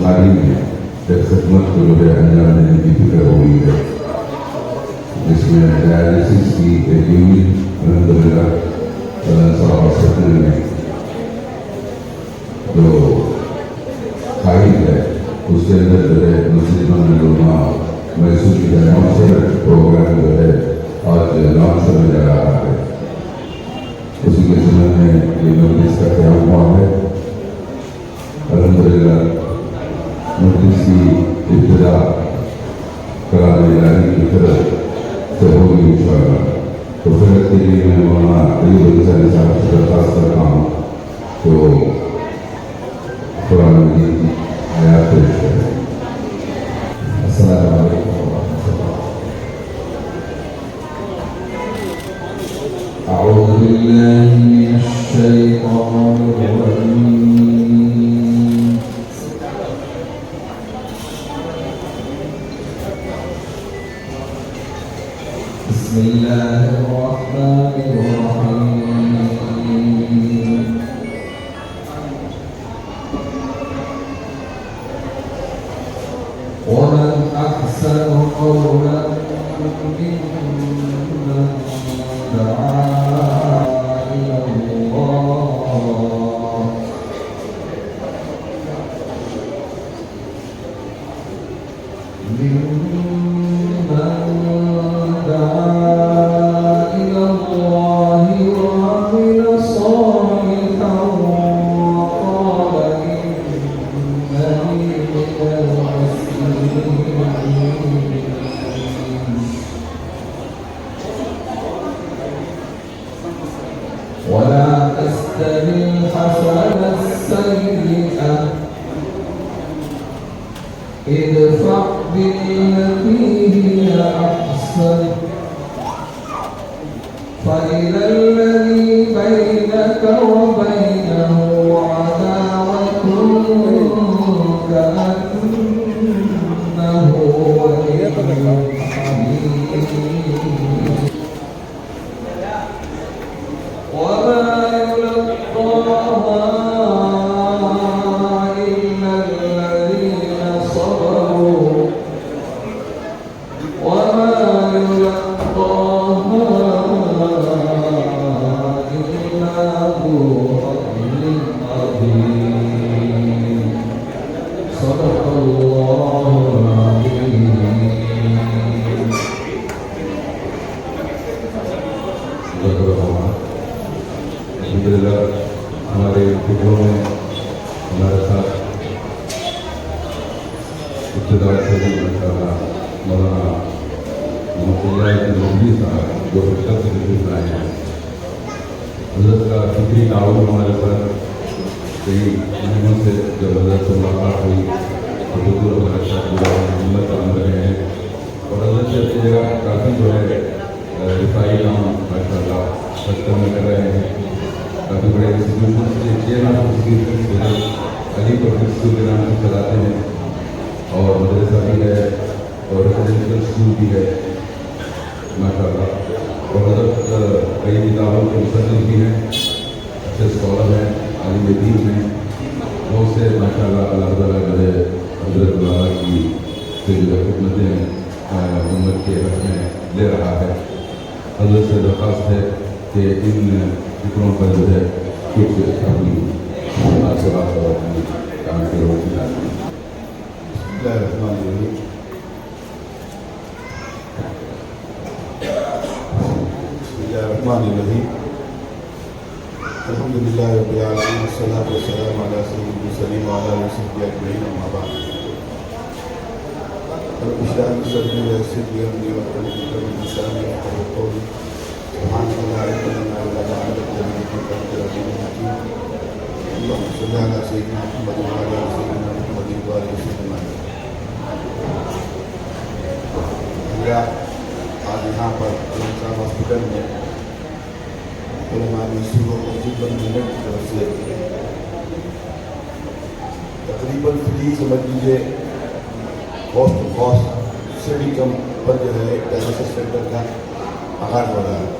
ساری میں ایک خدمت کو جو ہے انجام دینے کی فکر ہوئی ہے، جس میں ڈائلیسس کی ایک یونٹ الحمدللہ صاحب سکن میں جو خواہش ہے اس کے اندر جو ہے مسلمان علماء محسوس کی جائے مؤثر پروگرام جو ہے آج لانچ ہونے جا رہا ہے۔ اسی کے ضمن میں یہ مجلس کا قیام ہوا ہے۔ الحمدللہ مجلس کی ابتدا کلام الہی کی طرف سے ہوگی انشاءاللہ۔ تو فرق کے لیے میں مولانا ایوب انصاری صاحب سے درخواست کرتا ہوں تو قرآن مجید کی آیات پیش کریں۔ السلام علیکم ورحمۃ اللہ۔ اعوذ باللہ من الشیطان الرجیم۔ بسم اللہ الرحمن الرحیم۔ ومن أحسن قولا ممن دعا إلى الله وعمل صالحا وقال إنني من المسلمين ولا تستوي الحسنة السيئة ادفع بالتي هي أحسن فإذا الذي بينك وبينه عداوة كأنه ولي حميم وما يلقاها إلا الذين صبروا وما يلقاها إلا ذو فضل عظيم صدق الله العظيم۔ الحمدللہ ہمارے فکروں میں ہمارے ساتھ ابتدا سے ہی مولانا محمد صاحب جو شخص تشریف لائے ہیں، حضرت کا فکری تعاون ہمارے پر کئی مہینوں سے جب حضرت سے ملاقات ہوئی تو حضور ہمارے ساتھ محمد کام رہے ہیں اور حضرت سے اپنی جگہ کافی جو ہے دفاعی کام ماشاء اللہ سسٹم میں کر رہے ہیں۔ کافی بڑے انسٹیٹیوشن سے چھ نام علی پبلک اسکول کے نام سے چلاتے ہیں اور مدرسہ بھی ہے اور ریزیڈینشیل اسکول بھی ہے ماشاء اللہ، اور حضرت کئی کتابوں کے مصنف بھی ہیں، اچھے اسکالر ہیں، عالم دین ہیں، بہت سے ماشاء اللہ اللہ تعالیٰ جو ہے حضرت والا کی سے جو ہے خدمتیں امت کے حق میں لے رہا ہے۔ حضرت سے درخواست ہے کہ ان فکروں پر جو ہے کچھ اپنی مناسبات اور اپنی کام کی روشنی ڈالیں۔ بسم اللہ الرحمن الرحیم۔ بسم اللہ الرحمن الرحیم۔ الحمدللہ رب العالمین والصلاۃ والسلام علی سید المرسلین وعلی آلہ وصحبہ اجمعین، اما بعد۔ رب اشرح لي صدری ویسر لي امری واحلل عقدۃ من لسانی یفقهوا قولی۔ سبحانک لا علم لنا الا ما علمتنا انک انت العلیم الحکیم۔ اللهم صل علی سیدنا محمد وعلی آل سیدنا محمد وبارک وسلم۔ آج یہاں پر علم صاحب ہاسپٹل میں علماء مسجد و مسجد بننے کی طرف سے تقریباً فری سمجھ لیجیے کاسٹ ٹو کاسٹ سے بھی کم پر جو ہے ایک ڈائلسس سینٹر کا آغاز ہو رہا ہے۔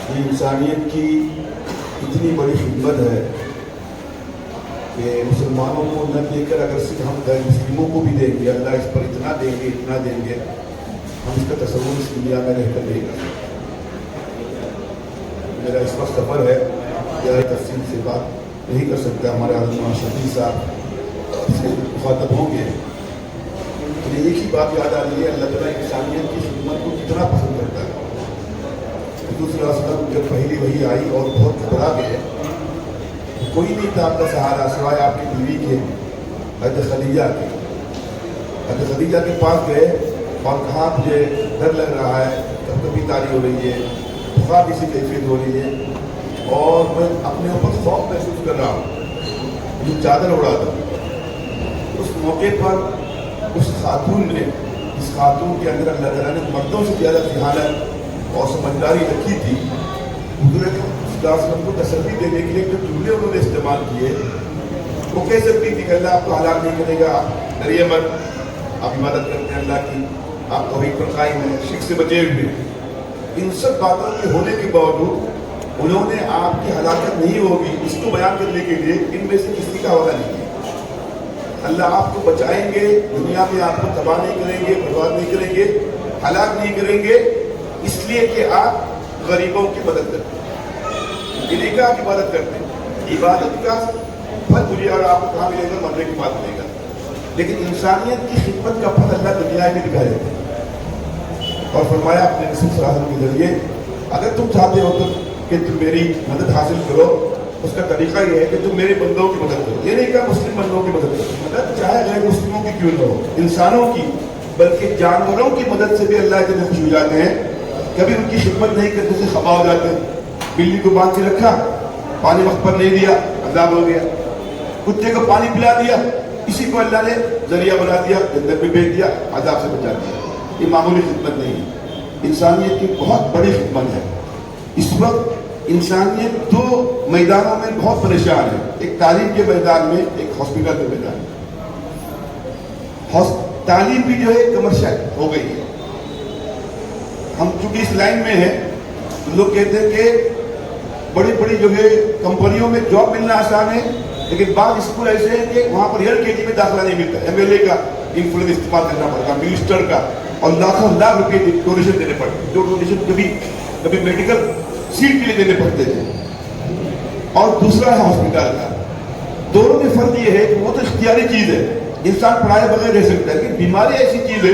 یہ انسانیت کی اتنی بڑی خدمت ہے کہ مسلمانوں کو نہ دے کر اگر صرف ہم غیر مسلموں کو بھی دیں گے، اللہ اس پر اتنا دیں گے، ہم اس کا تصور اس دنیا میں رہ کر نہیں کر سکتے۔ میرا اس وقت سفر ہے، زیادہ تفصیل سے بات نہیں کر سکتا، ہمارے علامہ شفیع صاحب سے مخاطب ہوں گے، لیکن ایک ہی بات یاد آ رہی ہے، اللہ تعالیٰ انسانیت کی خدمت کو کتنا پسند کرتا ہے۔ دوسرا وسلم جب پہلی وحی آئی اور بہت گھبرا گئے، کوئی نہیں تھا آپ کا سہارا سوائے آپ کی بیوی کے، حضرت خدیجہ کے۔ حضرت خدیجہ کے پاس گئے اور کہا مجھے ڈر لگ رہا ہے، کبھی تاری ہو رہی ہے، بخار کسی کیفیت ہو رہی ہے اور میں اپنے اوپر خوف محسوس کر رہا ہوں، مجھے چادر اڑا دو۔ اس موقع پر اس خاتون نے، اس خاتون کے اندر اللہ تعالیٰ نے مردوں سے زیادہ ذہانت اور سمجھداری رکھی تھی۔ حضور اکرم کو تسلی دینے کے لیے جو جملے انہوں نے استعمال کیے، وہ کہہ سکتی تھی کہ اللہ آپ کو ہلاک نہیں کرے گا، ڈریے مت، آپ عبادت کرتے ہیں اللہ کی، آپ توحید پر قائم ہیں، شرک سے بچے ہوئے۔ ان سب باتوں کے ہونے کے باوجود انہوں نے آپ کی ہلاکت نہیں ہوگی اس کو بیان کرنے کے لیے ان میں سے کسی کا حوالہ نہیں کیا۔ اللہ آپ کو بچائیں گے، دنیا میں آپ کو تباہ نہیں کریں گے، برباد نہیں کریں گے، ہلاک نہیں کریں گے، اس لیے کہ آپ غریبوں کی مدد کرتے ہیں، نکاح کی عبادت کرتے ہیں۔ عبادت کا پھل مجھے اور آپ کو کہاں ملے گا؟ مرنے کے بعد ملے گا، لیکن انسانیت کی خدمت کا پھل اللہ دنیا میں دکھا دیتے ہیں۔ اور فرمایا اپنے رسول صلی اللہ علیہ وسلم کے ذریعے، اگر تم چاہتے ہو تو کہ تم میری مدد حاصل کرو، اس کا طریقہ یہ ہے کہ تم میرے بندوں کی مدد کرو۔ یہ نہیں کہ مسلم بندوں کی مدد کرو، مدد چاہے غیر مسلموں کی کیوں نہ ہو، انسانوں کی، بلکہ جانوروں کی مدد سے بھی اللہ اتنے خوش ہو جاتے ہیں۔ کبھی ان کی خدمت نہیں کرتے سے خفا ہو جاتے ہیں۔ بلی کو باندھ کے رکھا، پانی وقت پر نہیں دیا، عذاب ہو گیا۔ کتے کو پانی پلا دیا، اسی کو اللہ نے ذریعہ بنا دیا، جنت میں بھیج دیا، عذاب سے بچا دیا۔ یہ معمولی خدمت نہیں ہے، انسانیت کی بہت بڑی خدمت ہے۔ اس وقت انسانیت دو میدانوں میں بہت پریشان ہے، ایک تعلیم کے میدان میں، ایک ہاسپٹل کے میدان میں۔ تعلیم بھی جو ہے کمرشل ہو گئی ہے۔ ہم چونکہ اس لائن میں ہیں، لوگ کہتے ہیں کہ بڑی بڑی جو ہے کمپنیوں میں جاب ملنا آسان ہے، لیکن بعض اسکول ایسے ہیں کہ وہاں پر ہر KG میں داخلہ نہیں ملتا، MLA کا انفلوئنس استعمال کرنا پڑتا، منسٹر کا، اور لاکھوں لاکھ روپے ڈونیشن دینے پڑتے، جو ڈونیشن کبھی میڈیکل سیٹ کے لیے دینے پڑتے تھے۔ اور دوسرا ہے ہاسپٹل کا۔ دونوں میں فرق یہ ہے کہ وہ تو اختیاری چیز ہے، انسان پڑھائے بغیر رہ سکتا ہے، لیکن بیماری ایسی چیز ہے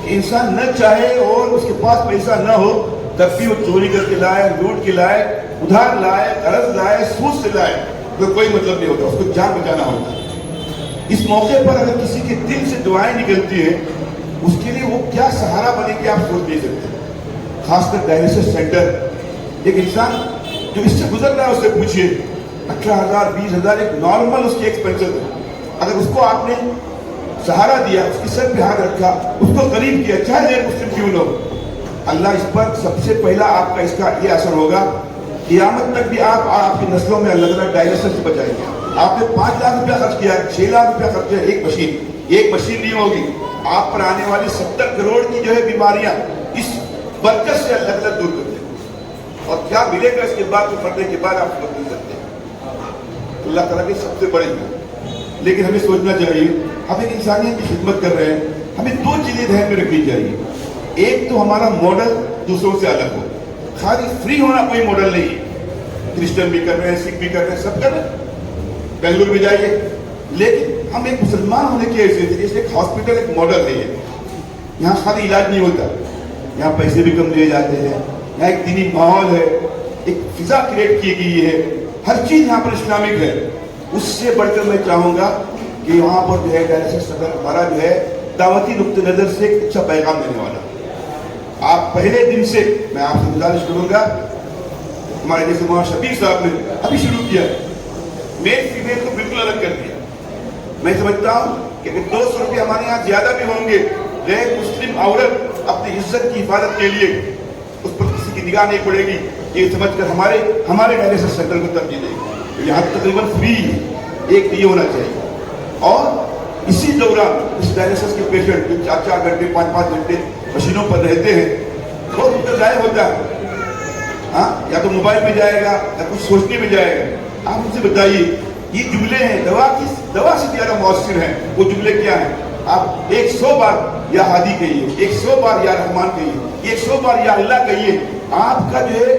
کہ انسان نہ چاہے اور اس کے پاس پیسہ نہ ہو تب بھی وہ چوری کر کے لائے، لوٹ کے لائے، ادھار لائے، قرض لائے، سود سے لائے، تو کوئی مطلب نہیں ہوتا، اس کو جان بچانا ہوتا ہے۔ اس موقع پر اگر کسی کے دل سے دعائیں نکلتی ہیں، اس کے لیے وہ کیا سہارا بنے گی آپ سوچ نہیں سکتے۔ خاص کر ڈائلیسس سینٹر، ایک انسان جو اس سے گزر رہا ہے اس سے پوچھئے، 18,000 20,000 ایک نارمل اس کی ایکسپینسز ہے، اگر اس کو آپ نے سہارا دیا، اس کی سر پہ ہاتھ رکھا، اس کو قریب کیا، چاہے غیر مسلم کیوں نہ ہو، اللہ اس پر سب سے پہلا آپ کا اس کا یہ اثر ہوگا، قیامت تک بھی آپ اور آپ کی نسلوں میں اللہ تعالیٰ ڈائلیسس سے بچائیں گے۔ آپ نے 5 لاکھ روپیہ خرچ کیا ہے، 6 لاکھ روپیہ خرچ کیا ہے، ایک مشین نہیں ہوگی، آپ پر آنے والی 70 کروڑ کی جو ہے بیماریاں اس برکت سے اللہ تعالیٰ دور کر دیں گے۔ اور کیا ملے گا اس کے بعد تو پڑھنے کے بعد آپ سمجھ نہیں سکتے۔ اللہ تعالیٰ کے سب سے بڑے ہیں، لیکن ہمیں سوچنا چاہیے، ہم ایک انسانیت کی خدمت کر رہے ہیں، ہمیں 2 چیزیں ذہن میں رکھنی چاہیے۔ ایک تو ہمارا ماڈل دوسروں سے الگ ہو، خالی فری ہونا کوئی ماڈل نہیں ہے، کرسچن بھی کر رہے ہیں، سکھ بھی کر رہے ہیں، سب کر رہے ہیں، بنگلور بھی جائیے، لیکن ہم ایک مسلمان ہونے کی حیثیت سے جیسے ایک ہاسپٹل ایک ماڈل ہے، یہاں خالی علاج نہیں ہوتا، یہاں پیسے بھی کم دیے جاتے ہیں، یہاں ایک دینی ماحول ہے، ایک فضا کریٹ کی گئی ہے، ہر چیز یہاں پر اسلامک ہے۔ اس سے بڑھ کر میں چاہوں گا کہ وہاں پر جو ہے ڈائلیسس سینٹر ہمارا جو ہے دعوتی نقطہ نظر سے ایک اچھا پیغام دینے والا۔ آپ پہلے دن سے میں آپ سے گزارش کروں گا، ہمارے جیسے مولانا شفیع صاحب نے ابھی شروع کیا، میل فیمیل کو بالکل الگ کر دیا۔ میں سمجھتا ہوں کہ 200 روپے ہمارے یہاں زیادہ بھی ہوں گے، غیر مسلم عورت اپنی عزت کی حفاظت کے لیے اس پر کسی کی نگاہ نہیں پڑے گی، یہ سمجھ کر ہمارے ڈائلیسس سینٹر کو ترجیح دے گی۔ یہاں تقریباً فری ہے، ایک تو یہ ہونا چاہیے۔ اور اسی دوران اس ڈائلیسس کے پیشنٹ جو 4 گھنٹے 5 گھنٹے مشینوں پر رہتے ہیں، بہت ان کا ضائع ہوتا ہے، ہاں یا تو موبائل میں جائے گا یا کچھ سوچنے میں جائے گا۔ آپ ان سے بتائیے یہ جملے ہیں دوا سے زیادہ مؤثر ہیں. وہ جملے کیا ہیں؟ آپ 100 بار یا ہادی کہیے, 100 بار یا رحمان کہیے, 100 بار یا اللہ کہیے. آپ کا جو ہے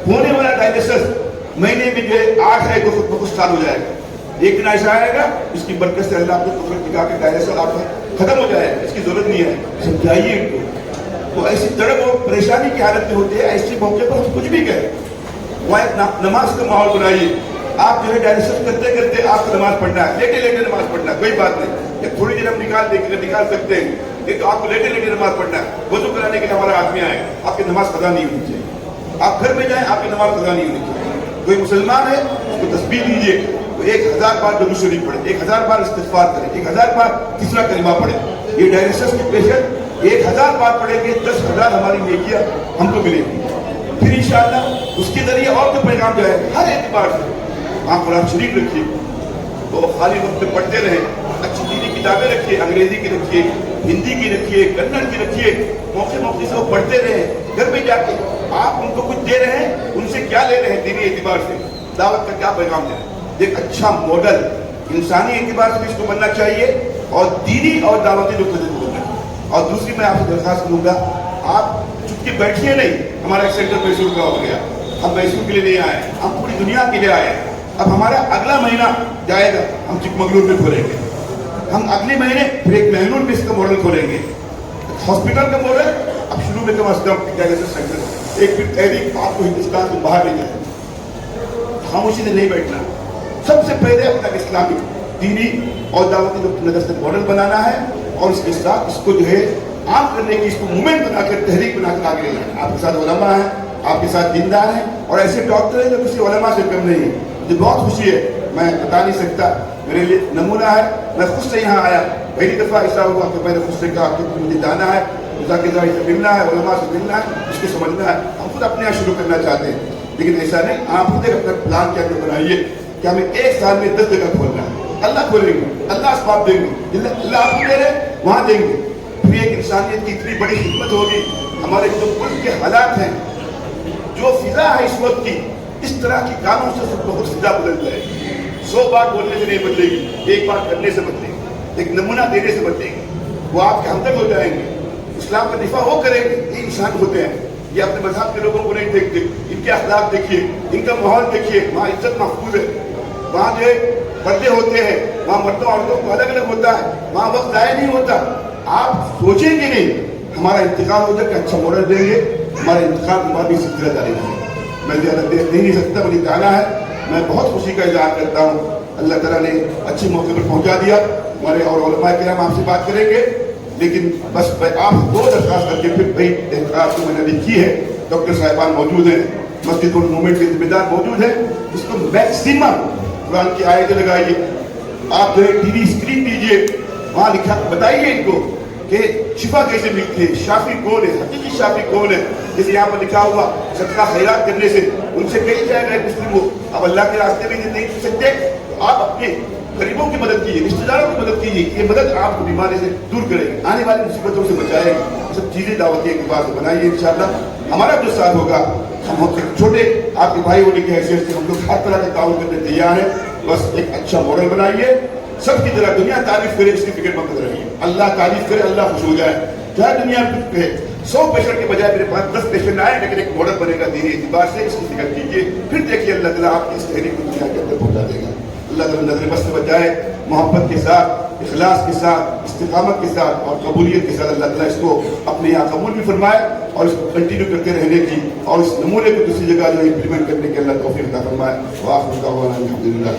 ہونے والا ڈائلیسس مہینے میں جو ہے 8 ہے تو خود بخود اسٹارٹ ہو جائے گا. ایک دن ایسا آئے گا اس کی برکت سے اللہ آپ کو قدرت دکھا کے ڈائلیسس آپ کا ختم ہو جائے گا. اس کی ضرورت نہیں ہے. سمجھائیے ان کو. وہ ایسی تڑپ اور پریشانی کی حالت میں ہوتے ہیں, ایسے موقع پر ہم کچھ بھی کہیں. وہاں ایک نماز کا ماحول بنائیے. آپ جو ہے ڈائلیسس کرتے کرتے آپ کو نماز پڑھنا ہے, لیٹے لیٹے نماز پڑھنا ہے, کوئی بات نہیں. ایک تھوڑی دیر ہم نکال سکتے ہیں, یہ تو آپ کو لیٹے لیٹے نماز پڑھنا ہے. وضو کرانے کے لیے ہمارا آدمی آئے, آپ کی نماز قضا نہیں ہونی چاہیے. آپ گھر میں جائیں, آپ کی نماز قضا نہیں ہونی چاہیے. کوئی مسلمان ہے اس کو تسبیح دیجیے تو 1000 بار درود شریف پڑھے, 1000 بار استغفار کرے, 1000 بار تیسرا کلمہ پڑھے. یہ ڈائلیسس کے پیشنٹ 1000 بار پڑھیں گے, 10,000 ہماری نیکیاں ہم کو ملیں گی. پھر انشاءاللہ اس کے ذریعے اور جو پیغام جو ہے ہر اعتبار سے آپ قرآن شریف رکھیے تو خالی وقت میں پڑھتے رہیں. اچھی دینی کتابیں رکھیے, انگریزی کی رکھیے, ہندی کی رکھیے, کنڑ کی رکھیے. موقع سے وہ پڑھتے رہیں. گھر میں جا کے آپ ان کو کچھ دے رہے ہیں, ان سے کیا لے رہے ہیں دینی اعتبار سے, دعوت کا کیا پیغام دے رہے ہیں. ایک اچھا ماڈل انسانی اعتبار سے بھی اس کو بننا چاہیے اور دینی اور دعوتی نقطے سے بننا چاہیے. اور دوسری میں آپ سے درخواست کروں گا, آپ چپ کے بیٹھیے نہیں. ہمارا ایک سینٹر میسور کا ہو گیا, ہم میسور کے لیے نہیں آئے, ہم پوری دنیا کے لیے آئے. اب ہمارا اگلا مہینہ جائے گا, ہم چکمگلور میں کھولیں گے. ہم اگلے مہینے پھر ایک مہنور میں اس کا ماڈل کھولیں گے. ہاسپٹل کا ماڈل اب شروع میں کم از کم ڈائلیسس سینٹر. ایک پھر تحریک آپ کو ہندوستان سے باہر لے جائے. خاموشی سے نہیں بیٹھنا. سب سے پہلے اپنا اسلامی دینی اور دعوتی نظر سے ماڈل بنانا ہے اور اس کے ساتھ اس کو جو ہے عام کرنے کی, اس کو موومنٹ بنا کر, تحریک بنا کر آگے لے جانا. آپ کے ساتھ علماء ہیں, آپ کے ساتھ دیندار ہیں اور ایسے ڈاکٹر ہیں جو کسی علماء سے کم نہیں ہے. مجھے بہت خوشی ہے, میں بتا نہیں سکتا, میرے لیے نمونہ ہے. میں خود سے یہاں آیا, پہلی دفعہ ایسا ہوا کہ میں نے خود سے کہا کہ مجھے جانا ہے, ذاکر سے ملنا ہے, علماء سے ملنا ہے, اس کو سمجھنا ہے. ہم خود اپنے یہاں شروع کرنا چاہتے ہیں, لیکن ایسا نہیں. آپ خود اپنا پلان کیا کر بنائیے کہ ہمیں 1 سال میں 10 جگہ کھولنا ہے. اللہ کھولیں گے, اللہ اسباب دیں گے, اللہ آپ کو دے رہے وہاں دیں گے. پھر ایک انسانیت کی اتنی بڑی خدمت ہوگی. ہمارے جو ملک کے حالات ہیں, جو فضا ہے اس وقت کی, اس طرح کی کاموں سے بہت فضا بدل جائے گی. 100 بار بولنے سے نہیں بدلے گی, ایک بار کرنے سے بدلے گی, ایک نمونہ دینے سے بدلے گی. وہ آپ کے ہمدرد ہو جائیں گے, اسلام کا دفاع وہ کریں گے. یہ انسان ہوتے ہیں, یہ اپنے مذہب کے لوگوں کو نہیں دیکھتے. ان کے اخلاق دیکھیے, ان کا ماحول دیکھیے. وہاں عزت محفوظ ہے, وہاں جو ہے پردے ہوتے ہیں, وہاں مردوں عورتوں کو الگ الگ ہوتا ہے, وہاں وقت ضائع نہیں ہوتا. آپ سوچیں گے نہیں, ہمارا انتقال ہو جائے کہ اچھا ماڈل دیں گے, ہمارے انتقال کے بعد بھی سلسلہ جاری رہے گا. میں زیادہ دیر نہیں سکتا, مجھے جانا ہے. میں بہت خوشی کا اظہار کرتا ہوں, اللہ تعالیٰ نے اچھے موقع پر پہنچا دیا. ہمارے اور علماء کرام آپ سے بات کریں گے, لیکن بس آپ 2 درخواست کر کے پھر بھائی آپ کو میں نے ابھی کی ہے. ڈاکٹر صاحبان موجود ہیں, مسجد اور موومنٹ کے ذمہ دار موجود ہیں. اس کو میکسیمم قرآن کی آیتیں لگائیے. آپ جو ہے ٹی وی اسکرین دیجیے, وہاں لکھا بتائیے ان کو کہ شفا کیسے ملتی ہے, شافی کون ہے, حقیقی شافی کون ہے. جیسے یہاں پر لکھا ہوا صدقہ خیرات کرنے سے ان سے کہی جائے گا مسلم کو آپ اللہ کے راستے میں نہیں کر سکتے تو آپ اپنے غریبوں کی مدد کیجیے, رشتہ داروں کی مدد کیجیے. یہ مدد آپ کو بیماری سے دور کرے گی, آنے والی مصیبتوں سے بچائے گی. سب چیزیں دعوتی اعتبار سے بنائیے. انشاءاللہ ہمارا جو ساتھ ہوگا, ہم چھوٹے آپ کے بھائی ہونے کی حیثیت سے ہم لوگ ہر طرح کا تعاون کرنے تیار ہیں. بس ایک اچھا ماڈل بنائیے, سب کی طرح دنیا تعریف کرے, اس کی فکر مت رہیے. اللہ تعریف کرے, اللہ خوش ہو جائے. چاہے دنیا میں کہے 100 پیشنٹ کے بجائے میرے پاس 10 پیشنٹ آئے, لیکن ایک ماڈل بنے گا دینی اعتبار سے, اس کی فکر کیجیے. پھر دیکھیے اللہ تعالیٰ آپ کی اس تحریک کو دنیا کے اندر پہنچا دے گا. اللہ تعالیٰ نظر بس سے بچائے, محبت کے ساتھ, اخلاص کے ساتھ, استقامت کے ساتھ اور قبولیت کے ساتھ اللہ تعالیٰ اس کو اپنے یہاں قبول بھی فرمائے اور اس کو کنٹینیو کرتے رہنے کی اور اس نمونے کو دوسری جگہ جو امپلیمنٹ کرنے کی اللہ توفیق عطا فرمائے. وآخر دعوانا الحمدللہ.